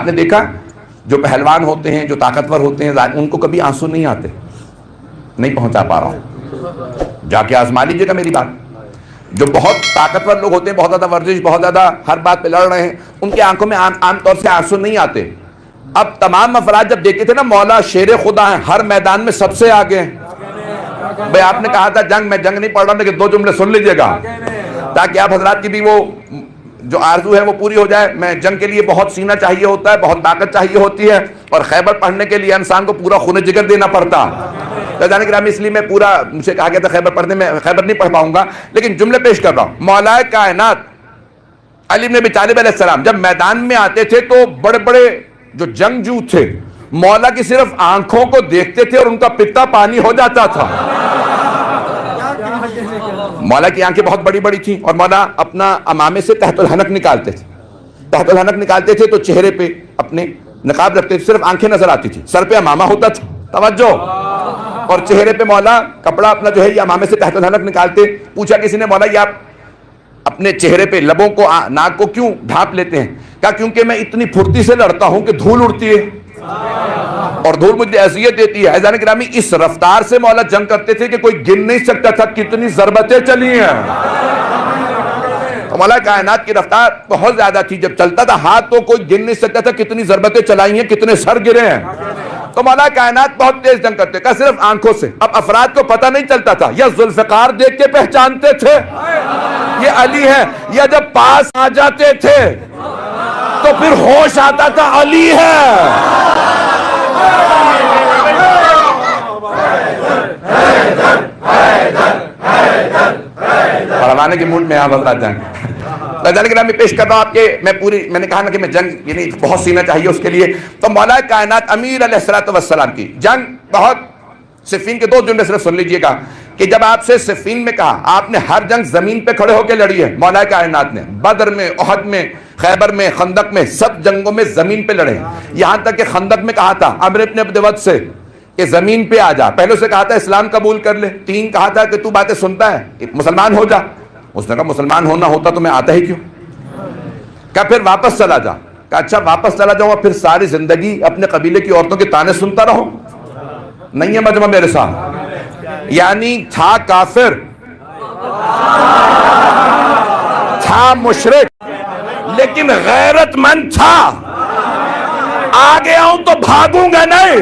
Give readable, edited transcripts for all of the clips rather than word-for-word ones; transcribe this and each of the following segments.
آپ نے دیکھا جو پہلوان ہوتے ہیں، جو طاقتور ہوتے ہیں، ان کو کبھی آنسو نہیں آتے. نہیں پہنچا پا رہا ہوں، جا کے آزما لیجیے گا میری بات. جو بہت طاقتور لوگ ہوتے ہیں، بہت زیادہ ورزش، بہت زیادہ ہر بات پہ لڑ رہے ہیں، ان کی آنکھوں میں عام طور سے آنسو نہیں آتے. اب تمام افراد جب دیکھتے تھے نا مولا شیر خدا ہیں، ہر میدان میں سب سے آگے ہیں. بھئی آپ نے کہا تھا میں جنگ نہیں پڑھ رہا، لیکن 2 جملے سن لیجئے گا تاکہ آپ حضرات کی بھی وہ جو آرزو ہے وہ پوری ہو جائے. میں جنگ کے لیے بہت سینہ چاہیے ہوتا ہے، بہت طاقت چاہیے ہوتی ہے، اور خیبر پڑھنے کے لیے انسان کو پورا خون جگر دینا پڑتا. جانے گرامی اس لیے میں پورا مجھے کہا گیا تھا خیبر پڑھنے میں، خیبر نہیں پڑھ پاؤں گا، لیکن جملے پیش کر رہا ہوں. مولا کائنات علی بن ابی طالب علیہ السلام جب میدان میں آتے تھے تو بڑے بڑے جو جنگجو تھے مولا کی صرف آنکھوں کو دیکھتے تھے اور ان کا پتا پانی ہو جاتا تھا. مولا کی آنکھیں بہت بڑی بڑی تھیں، اور مولا اپنا امامے سے تحت الحنک نکالتے تھے. تحت الحنک نکالتے تھے تو چہرے پہ اپنے نقاب رکھتے تھے، صرف آنکھیں نظر آتی تھی، سر پہ امامہ ہوتا تھا. توجہ. اور چہرے پہ مولا کپڑا اپنا جو ہے یہ امامے سے تحت الحنک نکالتے. پوچھا کسی نے مولا یہ آپ اپنے چہرے پہ لبوں کو ناک کو کیوں ڈھانپ لیتے ہیں؟ کہا کیونکہ میں اتنی پھرتی سے لڑتا ہوں کہ دھول اڑتی ہے اور دھول مجھے اذیت دیتی ہے. عزیزان گرامی اس رفتار سے مولا جنگ کرتے تھے کہ کوئی گن نہیں سکتا تھا کتنی ضربتیں چلی ہیں. مولا کائنات کی رفتار بہت زیادہ تھی، جب چلتا تھا ہاتھ تو کوئی گن نہیں سکتا تھا کتنی ضربتیں چلائی ہیں، کتنے سر گرے ہیں. تو مولا کائنات بہت تیز جنگ کرتے کہ صرف آنکھوں سے. اب افراد کو پتہ نہیں چلتا تھا، یا ذوالفقار دیکھ کے پہچانتے تھے یہ علی ہے، یا جب پاس آ جاتے تھے تو پھر ہوش آتا تھا علی ہے. پڑھوانے کے موڈ میں آپ بتا جائیں. میں پیش کر رہا ہوں آپ کے، میں نے کہا نا کہ میں جنگ یعنی بہت سینہ چاہیے اس کے لیے. تو مولا کائنات امیر علیہ السلام کی جنگ بہت. صفین کے 2 جملے صرف سن لیجئے گا کہ جب آپ سے صفین میں کہا آپ نے ہر جنگ زمین پہ کھڑے ہو کے لڑی ہے. مولا کائنات نے بدر میں، احد میں، خیبر میں، خندق میں، سب جنگوں میں زمین پہ لڑے. یہاں تک کہ خندق میں کہا تھا عمرو بن عبد ود سے کہ زمین پہ آ جا. پہلے سے کہا تھا اسلام قبول کر لے. 3 کہا تھا کہ تو باتیں سنتا ہے مسلمان ہو جا. اس نے کہا مسلمان ہونا ہوتا تو میں آتا ہی کیوں. کہا پھر واپس چلا جا. کہا اچھا واپس چلا جاؤں پھر ساری زندگی اپنے قبیلے کی عورتوں کے تانے سنتا رہوں؟ نہیں ہے مجمع میرے ساتھ. یعنی تھا کافر، تھا مشرک، لیکن غیرت مند تھا. آگے آؤں تو بھاگوں گا نہیں.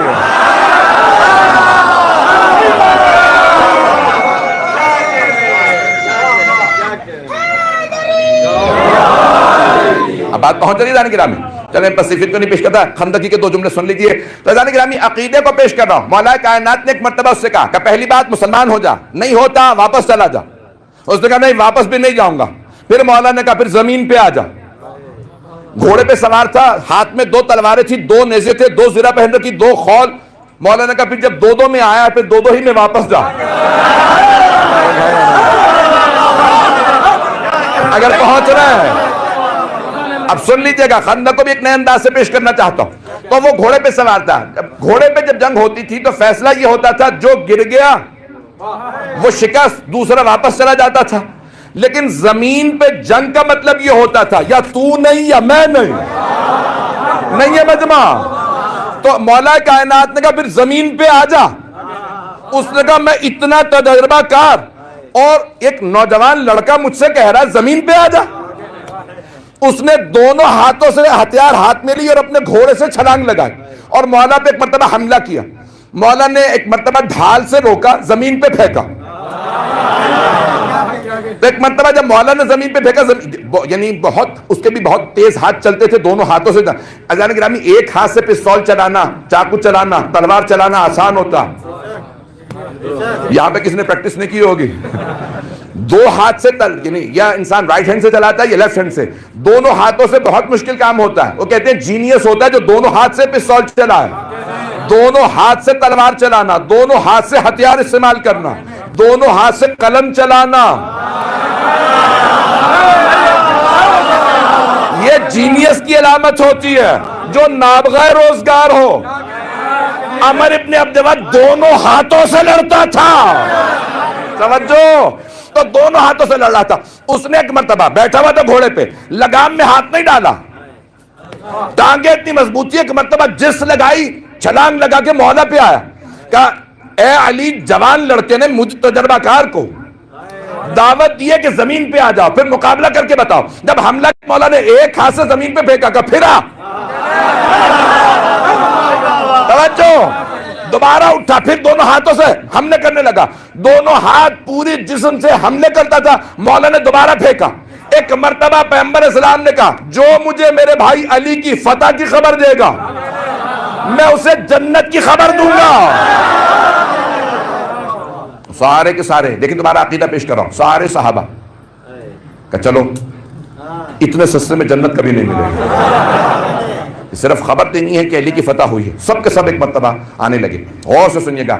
اب بات پہنچ رہی ہے جان گرامی. چلیں پیسیفک کو نہیں پیش کرتا، خندقی کے 2 جملے سن لیجئے. تو جان گرامی عقیدے کو پیش کر رہا ہوں. مولا کائنات نے ایک مرتبہ اس سے کہا کہ پہلی بات مسلمان ہو جا. نہیں ہوتا واپس چلا جا. اس نے کہا نہیں واپس بھی نہیں جاؤں گا. پھر مولا نے کہا پھر زمین پہ آ جا. گھوڑے پہ سوار تھا، ہاتھ میں 2 تلواریں تھی، 2 نیزے تھے، 2 زرہ پہن رکھی، 2 خول. مولا نے کہا پھر جب 2 میں آیا پھر 2 ہی میں واپس جا. اگر پہنچ رہا ہے اب سن لیجئے گا. خندق کو بھی ایک نئے انداز سے پیش کرنا چاہتا ہوں. تو وہ گھوڑے پہ سوار تھا. گھوڑے پہ جب جنگ ہوتی تھی تو فیصلہ یہ ہوتا تھا جو گر گیا وہ شکست، دوسرا واپس چلا جاتا تھا. لیکن زمین پہ جنگ کا مطلب یہ ہوتا تھا یا تو نہیں یا میں نہیں. نہیں ہے مجمع. تو مولا کائنات نے کہا پھر زمین پہ آ جا. اس نے کہا میں اتنا تجربہ کار اور ایک نوجوان لڑکا مجھ سے کہہ رہا ہے زمین پہ آ جا. اس نے دونوں ہاتھوں سے ہتھیار ہاتھ میں لی اور اپنے گھوڑے سے چھلانگ لگائی اور مولا پہ ایک مرتبہ حملہ کیا. مولا نے ایک مرتبہ ڈھال سے روکا، زمین پہ پھینکا. ایک مرتبہ جب مولا نے زمین پہ پھینکا، یعنی بہت اس کے بھی بہت تیز ہاتھ چلتے تھے، دونوں ہاتھوں سے. عزیزان گرامی ایک ہاتھ سے پستول چلانا، چاقو چلانا، تلوار چلانا آسان ہوتا. یہاں پہ کسی نے پریکٹس نہیں کی ہوگی. 2 ہاتھ سے یعنی یا انسان رائٹ ہینڈ سے چلاتا ہے یا لیفٹ ہینڈ سے. دونوں ہاتھوں سے بہت مشکل کام ہوتا ہے. وہ کہتے ہیں جینیس ہوتا ہے جو دونوں ہاتھ سے پستول چلائے، دونوں ہاتھ سے تلوار چلانا، دونوں ہاتھ سے ہتھیار استعمال کرنا، دونوں ہاتھ سے قلم چلانا. یہ جینیس کی علامت ہوتی ہے. جو نابغہ روزگار ہو. عمر ابن عبد ود دونوں ہاتھوں سے لڑتا تھا. توجہ. تو دونوں ہاتھوں سے لڑ رہا تھا. اس نے ایک مرتبہ بیٹھا ہوا تھا گھوڑے پہ، لگام میں ہاتھ نہیں ڈالا، ٹانگیں اتنی مضبوط تھی ایک مرتبہ جس لگائی چھلانگ لگا کے مولا پہ آیا، کہا اے علی جوان لڑکے نے مجھ تجربہ کار کو دعوت دی ہے کہ زمین پہ آ جاؤ، پھر مقابلہ کر کے بتاؤ۔ جب حملہ مولا نے ایک ہاتھ سے زمین پہ پھینکا، کہا پھر آ، توجہ، دوبارہ اٹھا، پھر دونوں ہاتھوں سے حملے کرنے لگا، دونوں ہاتھ پوری جسم سے حملے کرتا تھا۔ مولا نے دوبارہ پھینکا، ایک مرتبہ پیغمبر اسلام نے کہا جو مجھے میرے بھائی علی کی فتح کی خبر دے گا میں اسے جنت کی خبر دوں گا۔ سارے کے سارے، لیکن تمہارا عقیدہ پیش کر رہا ہوں، سارے صحابہ کہ چلو اتنے سستے میں جنت کبھی نہیں ملے گی، صرف خبر دینی ہے کہ علی کی فتح ہوئی ہے۔ سب کے سب ایک مرتبہ آنے لگے۔ غور سے سنیے گا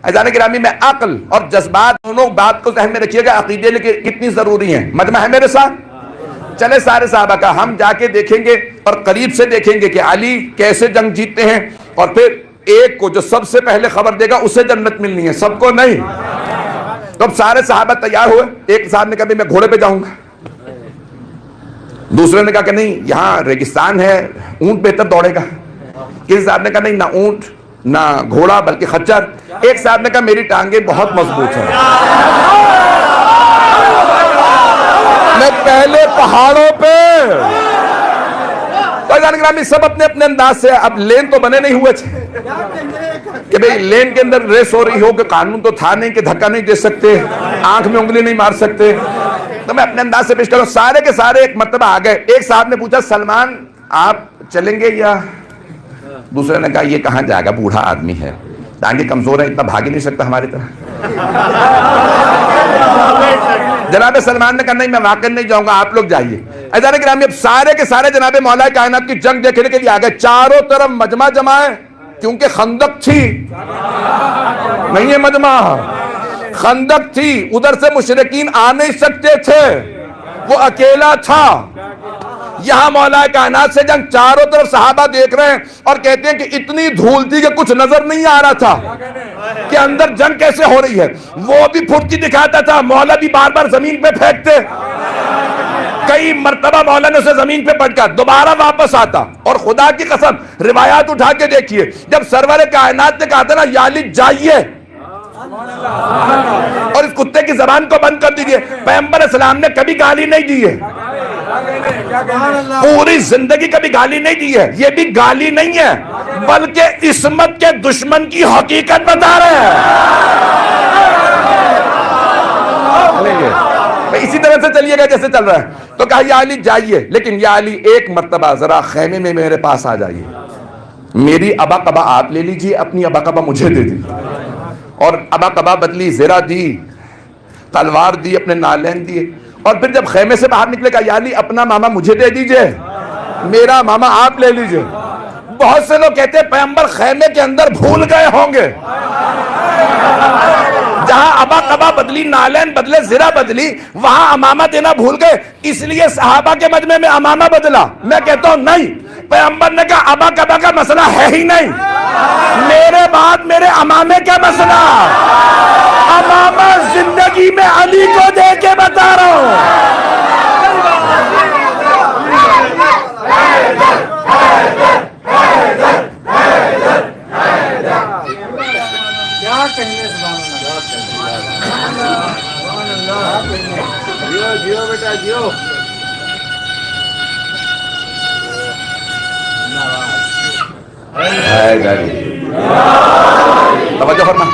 عزیزان گرامی، میں عقل اور جذبات دونوں بات کو ذہن میں رکھیے گا، عقیدے لیکن کتنی ضروری ہیں۔ مجمع ہے میرے ساتھ؟ چلے سارے صحابہ کا ہم جا کے دیکھیں گے اور قریب سے دیکھیں گے کہ علی کیسے جنگ جیتتے ہیں، اور پھر ایک کو جو سب سے پہلے خبر دے گا اسے جنت ملنی ہے، سب کو نہیں۔ تو اب سارے صحابہ تیار ہوئے، ایک صاحب نے کہا میں گھوڑے پہ جاؤں گا، دوسرے نے کہا کہ نہیں یہاں ریگستان ہے اونٹ بہتر دوڑے گا، کسی صاحب نے کہا نہیں نہ اونٹ نہ گھوڑا بلکہ خچر، ایک صاحب نے کہا میری ٹانگیں بہت مضبوط ہیں، میں پہلے پہاڑوں پہ۔ سب اپنے اپنے انداز سے، اب لین تو بنے نہیں ہوئے تھے کہ بھئی لین کے اندر ریس ہو رہی ہو، کہ قانون تو تھا نہیں کہ دھکا نہیں دے سکتے، آنکھ میں انگلی نہیں مار سکتے، تو میں اپنے انداز سے پیش کروں۔ سارے کے سارے ایک مرتبہ آ گئے، ایک صاحب نے پوچھا سلمان آپ چلیں گے یا؟ دوسرے نے کہا یہ کہاں جائے گا، بوڑھا آدمی ہے، ٹانگیں کمزور ہیں، اتنا بھاگ ہی نہیں سکتا ہماری طرح۔ جناب سلمان نے کہا نہیں میں واقعی نہیں جاؤں گا، آپ لوگ جائیے۔ عزیزان گرامی اب سارے کے سارے جناب مولا کائنات کی جنگ دیکھنے کے لیے آ گئے، چاروں طرف مجمع جمع ہے، کیونکہ خندق تھی، نہیں ہے مجمع، خندق تھی، ادھر سے مشرکین آ نہیں سکتے تھے، وہ اکیلا تھا۔ یہاں مولا کائنات سے جنگ، چاروں طرف صحابہ دیکھ رہے ہیں اور کہتے ہیں کہ اتنی دھول تھی کہ کچھ نظر نہیں آ رہا تھا کہ اندر جنگ کیسے ہو رہی ہے۔ وہ بھی پھٹتی دکھاتا تھا، مولا بھی بار بار زمین پہ پھینکتے، کئی مرتبہ مولا نے اسے زمین پہ پٹکا، دوبارہ واپس آتا، اور خدا کی قسم روایات اٹھا کے دیکھیے، جب سرور کائنات نے کہا تھا نا یا علی جائیے، اور اس کتے کی زبان کو بند کر دیجئے، پیغمبر اسلام نے کبھی گالی نہیں دی ہے، پوری زندگی کبھی گالی نہیں دی ہے، یہ بھی گالی نہیں ہے بلکہ عصمت کے دشمن کی حقیقت بتا رہے ہیں۔ اسی طرح سے چلیے گا جیسے چل رہا ہے، تو کہا یا علی جائیے، لیکن یا علی ایک مرتبہ ذرا خیمے میں میرے پاس آ جائیے، میری ابا قبا آپ لے لیجئے، اپنی ابا قبا مجھے دے دی، اور ابا قبا بدلی، زرہ دی، تلوار دی، اپنے نالین دیے، اور پھر جب خیمے سے باہر نکلے گا یا علی اپنا ماما مجھے دے دیجئے، میرا ماما آپ لے لیجئے۔ بہت سے لوگ کہتے ہیں پیغمبر خیمے کے اندر بھول گئے ہوں گے، جہاں ابا قبا بدلی، نالین بدلے، زرہ بدلی، وہاں امامہ دینا بھول گئے، اس لیے صحابہ کے مجمع میں امامہ بدلا۔ میں کہتا ہوں نہیں، پیغمبر نے کہا ابا قبا کا مسئلہ ہے ہی نہیں، میرے بعد میرے امامے کا مسئلہ، امامہ زندگی میں علی کو دے کے بتا رہا ہوں۔ جیو بیٹا جیو، توجہ فرما۔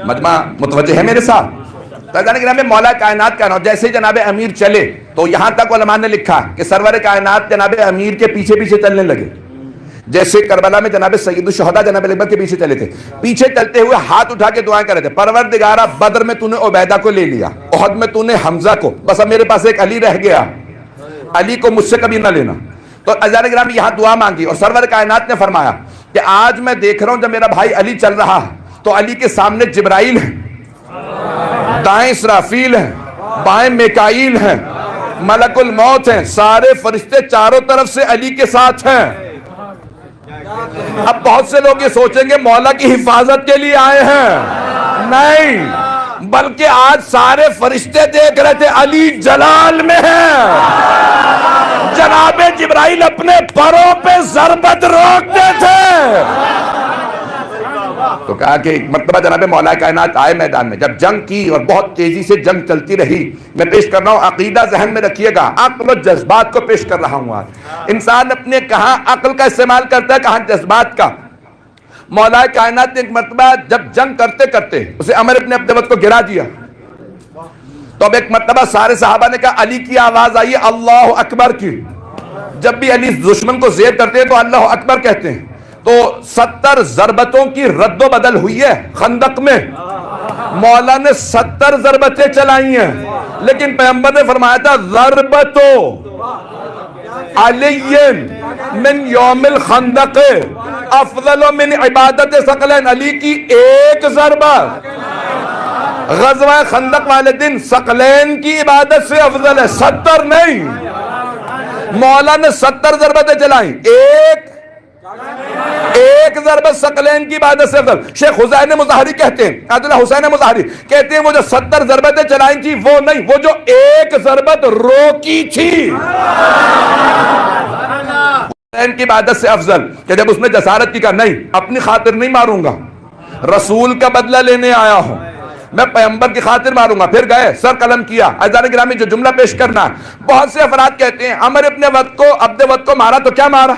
مجمع متوجہ ہے میرے ساتھ؟ میں مولا کائنات کا نام، جیسے جناب امیر چلے تو یہاں تک علماء نے لکھا کہ سرور کائنات جناب امیر کے پیچھے پیچھے چلنے لگے، جیسے کربلا میں جناب سید الشہداء جناب علی اکبر کے پیچھے چلے تھے، پیچھے چلتے ہوئے ہاتھ اٹھا کے دعائیں کر رہے تھے، پروردگارہ بدر میں تو نے عبیدہ کو لے لیا، احد میں تو نے حمزہ کو، بس اب میرے پاس ایک علی رہ گیا، علی کو مجھ سے کبھی نہ لینا۔ تو عزیزان گرامی یہاں دعا مانگی، اور سرور کائنات نے فرمایا کہ آج میں دیکھ رہا ہوں جب میرا بھائی علی چل رہا تو علی کے سامنے جبرائیل ہے، دائیں اسرافیل ہیں، بائیں میکائیل ہیں، ملک الموت ہیں، سارے فرشتے چاروں طرف سے علی کے ساتھ ہیں۔ اب بہت سے لوگ یہ سوچیں گے مولا کی حفاظت کے لیے آئے ہیں، نہیں، بلکہ آج سارے فرشتے دیکھ رہے تھے علی جلال میں ہے، جناب جبرائیل اپنے پروں پہ ضربت روکتے تھے۔ تو کہا کہ ایک مرتبہ جناب مولا کائنات آئے میدان میں، جب جنگ کی اور بہت تیزی سے جنگ چلتی رہی، میں پیش کر رہا ہوں، عقیدہ ذہن میں رکھیے گا، عقل و جذبات کو پیش کر رہا ہوں آج۔ انسان اپنے کہاں عقل کا استعمال کرتا ہے، کہاں جذبات کا۔ مولا کائنات نے ایک مرتبہ جب جنگ کرتے کرتے اسے عمر ابن عبدود کو گرا دیا، تو اب ایک مرتبہ سارے صحابہ نے کہا علی کی آواز آئی اللہ اکبر کی۔ جب بھی علی دشمن کو زیر کرتے ہیں تو اللہ اکبر کہتے ہیں، تو 70 ضربتوں کی رد و بدل ہوئی ہے خندق میں، مولا نے 70 ضربتیں چلائی ہیں، لیکن پیغمبر نے فرمایا تھا ضربتو علی من یوم الخندق افضل من عبادت ثقلین، علی کی ایک ضربت غزوہ خندق والے دن ثقلین کی عبادت سے افضل ہے، 70 نہیں۔ مولا نے 70 ضربتیں چلائیں، ایک ضربت ثقلین کی عبادت سے افضل۔ شیخ حسین مظاہری کہتے ہیں، عبداللہ حسین مظاہری کہتے ہیں وہ جو 70 ضربتیں چلائیں تھی وہ نہیں، وہ جو ایک ضربت روکی تھی حسین کی عبادت سے افضل، کہ جب اس نے جسارت کی کہا نہیں اپنی خاطر نہیں ماروں گا، رسول کا بدلہ لینے آیا ہوں، میں پیغمبر کی خاطر ماروں گا، پھر گئے سر قلم کیا۔ عزیزان گرامی جو جملہ پیش کرنا ہے، بہت سے افراد کہتے ہیں عمر ابن عبد ود کو مارا تو کیا مارا،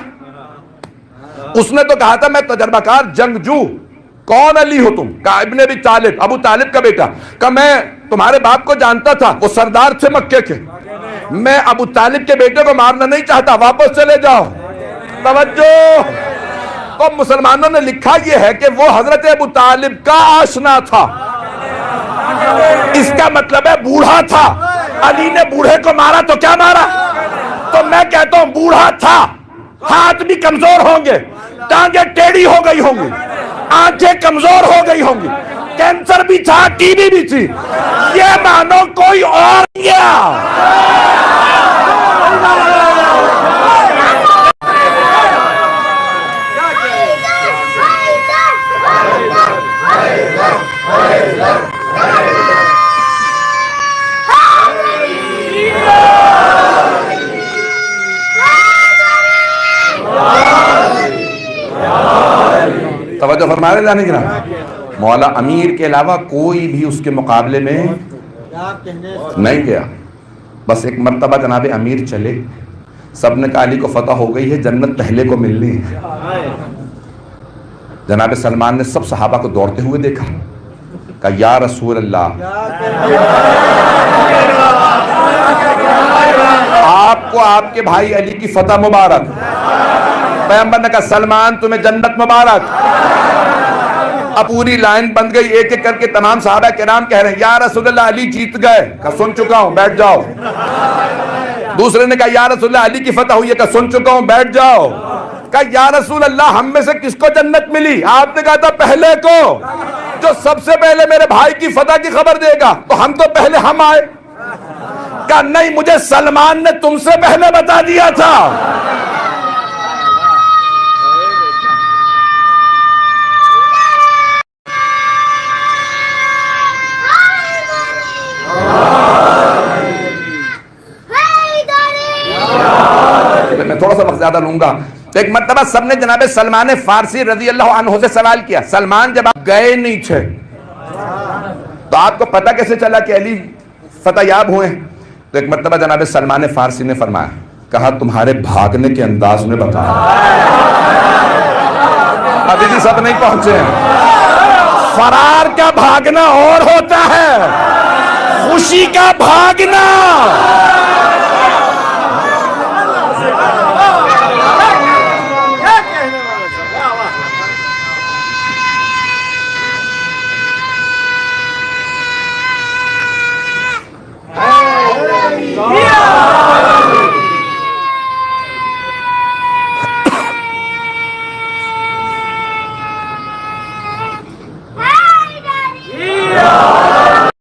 اس نے تو کہا تھا میں تجربہ کار جنگجو، کون علی ہو تم، کہا ابن ابی طالب، ابو طالب کا بیٹا، کہا میں تمہارے باپ کو جانتا تھا، وہ سردار تھے مکے کے، میں ابو طالب کے بیٹے کو مارنا نہیں چاہتا، واپس چلے جاؤ۔ توجہ، تو مسلمانوں نے لکھا یہ ہے کہ وہ حضرت ابو طالب کا آشنا تھا، اس کا مطلب ہے بوڑھا تھا، علی نے بوڑھے کو مارا تو کیا مارا، تو میں کہتا ہوں بوڑھا تھا، ہاتھ بھی کمزور ہوں گے، ٹانگیں ٹیڑھی ہو گئی ہوں گی، آنکھیں کمزور ہو گئی ہوں گی، کینسر بھی تھا، ٹی بی بھی تھی، یہ مانو کوئی اور گیا۔ توجہ فرما رہے جانے کی نا، مولا امیر کے علاوہ کوئی بھی اس کے مقابلے میں نہیں گیا۔ بس ایک مرتبہ جناب امیر چلے، سب نے کہا علی کو فتح ہو گئی ہے، جنت پہلے کو ملنی ہے۔ جناب سلمان نے سب صحابہ کو دوڑتے ہوئے دیکھا، کہا یا رسول اللہ آپ کو آپ کے بھائی علی کی فتح مبارک۔ پیغمبر نے کہا سلمان تمہیں جنت مبارک۔ اب پوری لائن بند گئی، ایک ایک کر کے تمام صحابہ کرام کہہ رہے ہیں یا رسول اللہ علی جیت گئے، کہا سن چکا ہوں بیٹھ جاؤ۔ دوسرے نے کہا یا رسول اللہ علی کی فتح ہوئی ہے، کہا سن چکا ہوں بیٹھ جاؤ۔ کہا یا رسول اللہ ہم میں سے کس کو جنت ملی، آپ نے کہا تھا پہلے کو، جو سب سے پہلے میرے بھائی کی فتح کی خبر دے گا، تو ہم تو پہلے ہم آئے۔ کہا نہیں مجھے سلمان نے تم سے پہلے بتا دیا تھا۔ میں تھوڑا سا وقت زیادہ لوں گا۔ ایک مرتبہ سب نے جناب سلمان فارسی رضی اللہ عنہ سے سوال کیا، سلمان جب آپ گئے نہیں تھے تو آپ کو پتہ کیسے چلا کہ علی فتح یاب ہوئے؟ تو ایک مرتبہ جناب سلمان فارسی نے فرمایا، کہا تمہارے بھاگنے کے انداز نے بتایا۔ ابھی بھی سب نہیں پہنچے ہیں، فرار کا بھاگنا اور ہوتا ہے، خوشی کا بھاگنا